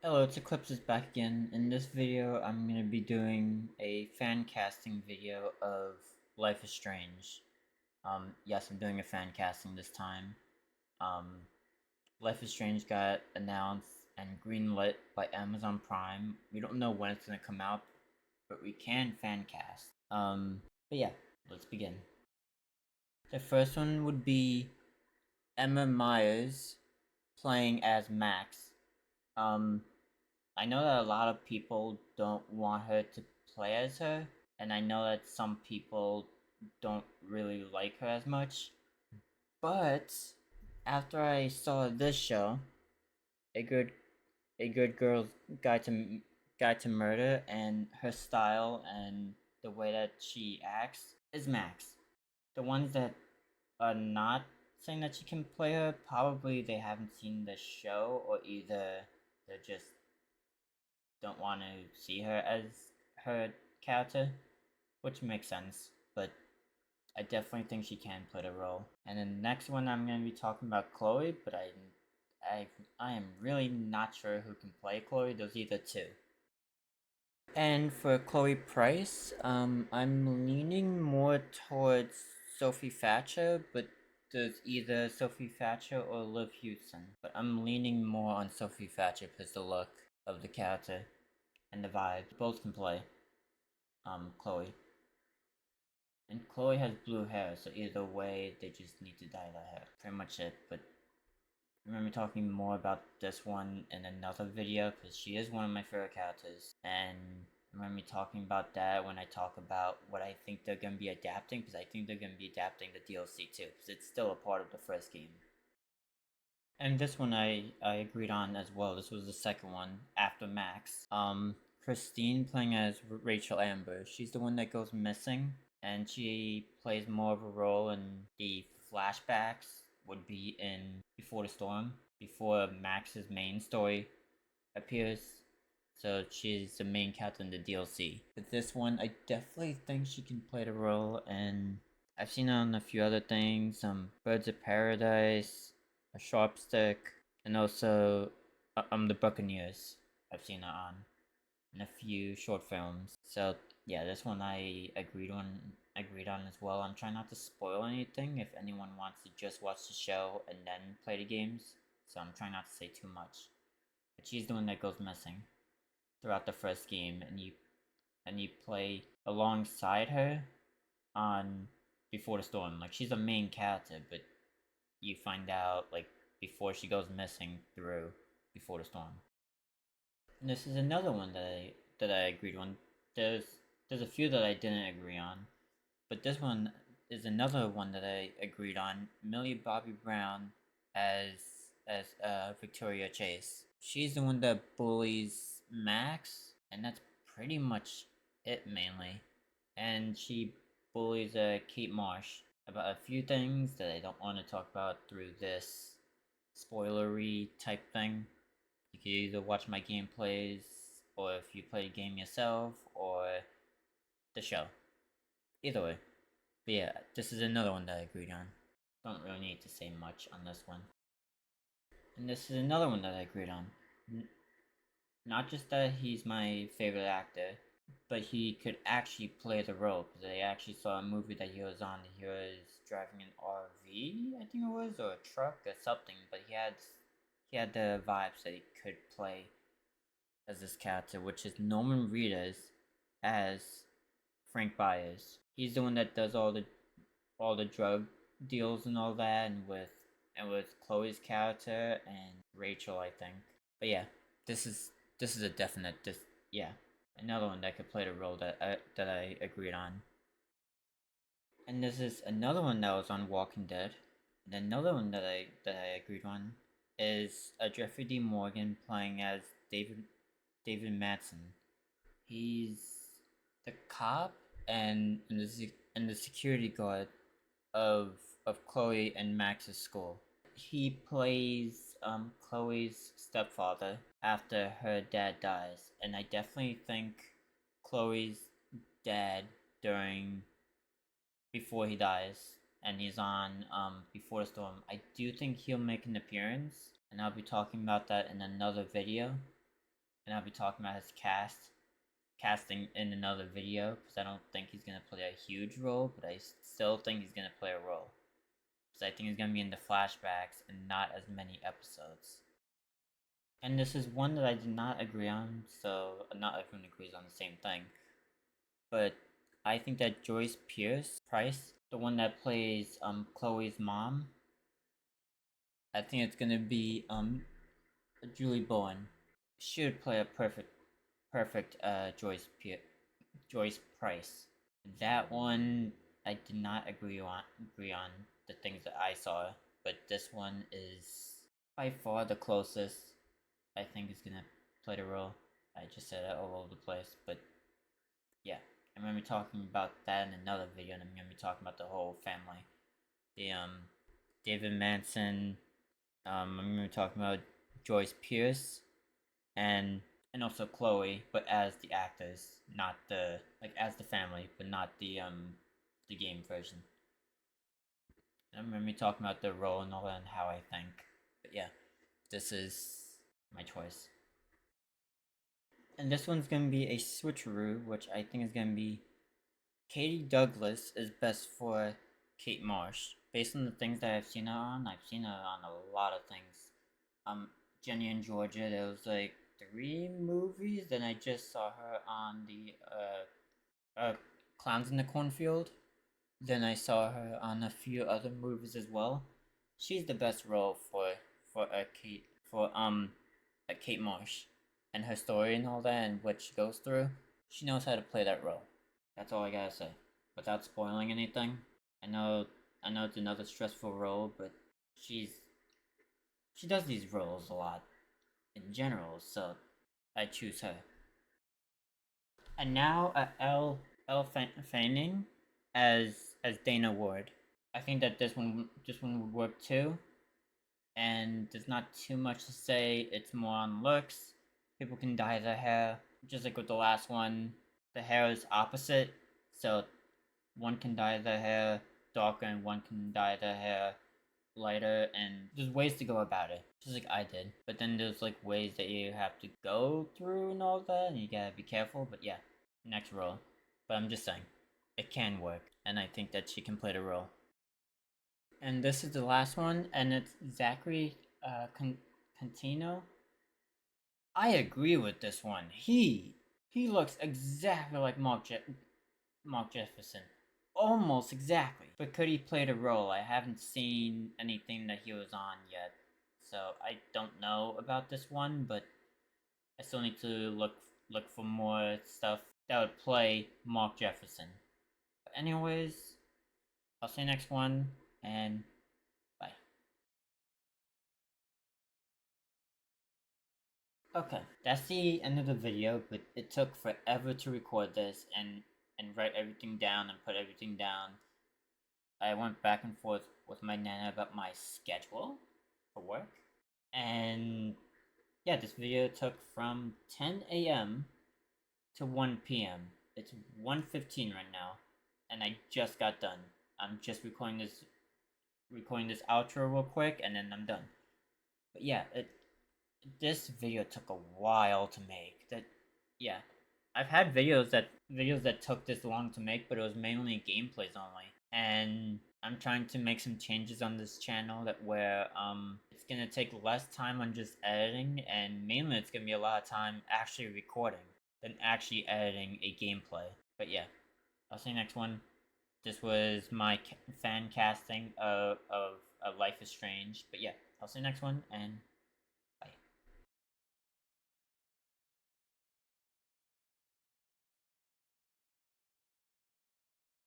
Hello, it's Eclipse is back again. In this video, I'm going to be doing a fan casting video of Life is Strange. Yes, I'm doing a fan casting this time. Um, Life is Strange got announced and greenlit by Amazon Prime. We don't know when it's going to come out, but we can fan cast. But yeah, let's begin. The first one would be Emma Myers playing as Max. Um, I know that a lot of people don't want her to play as her, and I know that some people don't really like her as much. But after I saw this show, a good a good girl's guide to murder, and her style and the way that she acts is Max. The ones that are not saying that she can play her, probably they haven't seen the show, or either they're just don't want to see her as her character, which makes sense, but I definitely think she can play the role. And then the next one I'm going to be talking about Chloe, but I am really not sure who can play Chloe. There's either two. And for Chloe Price, I'm leaning more towards Sophie Thatcher, but there's either Sophie Thatcher or Liv Houston. But I'm leaning more on Sophie Thatcher because the look of the character and the vibe. Both can play Chloe. And Chloe has blue hair, so either way, they just need to dye that hair. Pretty much it, but remember talking more about this one in another video, because she is one of my favorite characters. And remember me talking about that when I talk about what I think they're going to be adapting, because I think they're going to be adapting the DLC too, because it's still a part of the first game. And this one I agreed on as well. This was the second one after Max. Christine playing as Rachel Amber. She's the one that goes missing, and she plays more of a role in the flashbacks. Would be in Before the Storm, before Max's main story appears. So she's the main character in the DLC. But this one, I definitely think she can play the role, and I've seen her on a few other things, Birds of Paradise, A Sharp Stick, and also the Buccaneers. I've seen her on in a few short films. So yeah, this one I agreed on as well. I'm trying not to spoil anything if anyone wants to just watch the show and then play the games. So I'm trying not to say too much. But she's the one that goes missing throughout the first game, and you play alongside her on Before the Storm. Like, she's a main character, but you find out like before she goes missing through Before the Storm. And this is another one that I agreed on. There's a few that I didn't agree on, but this one is another one that I agreed on. Millie Bobby Brown as Victoria Chase. She's the one that bullies Max, and that's pretty much it mainly. And she bullies Kate Marsh about a few things that I don't want to talk about through this spoilery type thing. You can either watch my gameplays, or if you play the game yourself, or the show. Either way. But yeah, this is another one that I agreed on. Don't really need to say much on this one. And this is another one that I agreed on. Not just that he's my favorite actor, but he could actually play the role, because I actually saw a movie that he was on. He was driving an RV, I think it was, or a truck or something, but he had the vibes that he could play as this character, which is Norman Reedus as Frank Byers. He's the one that does all the drug deals and all that, and with Chloe's character and Rachel, I think. But yeah, this is a definite yeah, another one that could play the role that I agreed on. And this is another one that was on Walking Dead. And another one that I agreed on is a Jeffrey D. Morgan playing as David Madsen. He's the cop and the security guard of Chloe and Max's school. He plays Chloe's stepfather after her dad dies, and I definitely think Chloe's dad during before he dies, and he's on Before the Storm. I do think he'll make an appearance, and I'll be talking about that in another video. and I'll be talking about his casting in another video, because I don't think he's gonna play a huge role, but I still think he's gonna play a role. Because I think he's gonna be in the flashbacks and not as many episodes. And this is one that I did not agree on, so not everyone agrees on the same thing. But I think that Joyce Price, the one that plays Chloe's mom, I think it's gonna be Julie Bowen. She would play a perfect Joyce Price. That one I did not agree on the things that I saw, but this one is by far the closest I think is gonna play the role. I just said that all over the place, but yeah, I'm gonna be talking about that in another video, and I'm gonna be talking about the whole family. The David Manson. I'm gonna be talking about Joyce Pierce, and also Chloe, but as the actors, not the as the family, but not the game version. I'm gonna be talking about the role and all that and how I think. But yeah, this is my choice. And this one's gonna be a switcheroo, which I think is gonna be Katie Douglas is best for Kate Marsh. Based on the things that I've seen her on, I've seen her on a lot of things. Jenny and Georgia, there was like 3 movies. Then I just saw her on the Clowns in the Cornfield. Then I saw her on a few other movies as well. She's the best role for Kate Marsh, and her story and all that and what she goes through. She knows how to play that role. That's all I gotta say. Without spoiling anything. I know it's another stressful role, but she does these roles a lot in general, so I choose her. And now Elle Fanning as Dana Ward. I think that this one would work too. And there's not too much to say. It's more on looks. People can dye their hair, just like with the last one. The hair is opposite, so one can dye their hair darker and one can dye their hair lighter, and there's ways to go about it, just like I did. But then there's like ways that you have to go through and all that, and you gotta be careful. But yeah, next role. But I'm just saying, it can work, and I think that she can play the role. And this is the last one, and it's Zachary Cantino. I agree with this one. He looks exactly like Mark Jefferson. Almost exactly. But could he play the role? I haven't seen anything that he was on yet. So I don't know about this one, but I still need to look for more stuff that would play Mark Jefferson. But anyways, I'll see you next one, and bye. Okay, that's the end of the video, but it took forever to record this and write everything down and put everything down. I went back and forth with my nana about my schedule for work. And yeah, this video took from 10 a.m. to 1 p.m. It's 1:15 right now, and I just got done. I'm just recording this outro real quick, and then I'm done. But yeah, this video took a while to make. Yeah, I've had videos that took this long to make, but it was mainly gameplays only. And I'm trying to make some changes on this channel that where it's gonna take less time on just editing, and mainly it's gonna be a lot of time actually recording than actually editing a gameplay. But yeah, I'll see you next one. This was my fan casting of Life is Strange. But yeah, I'll see you next one, and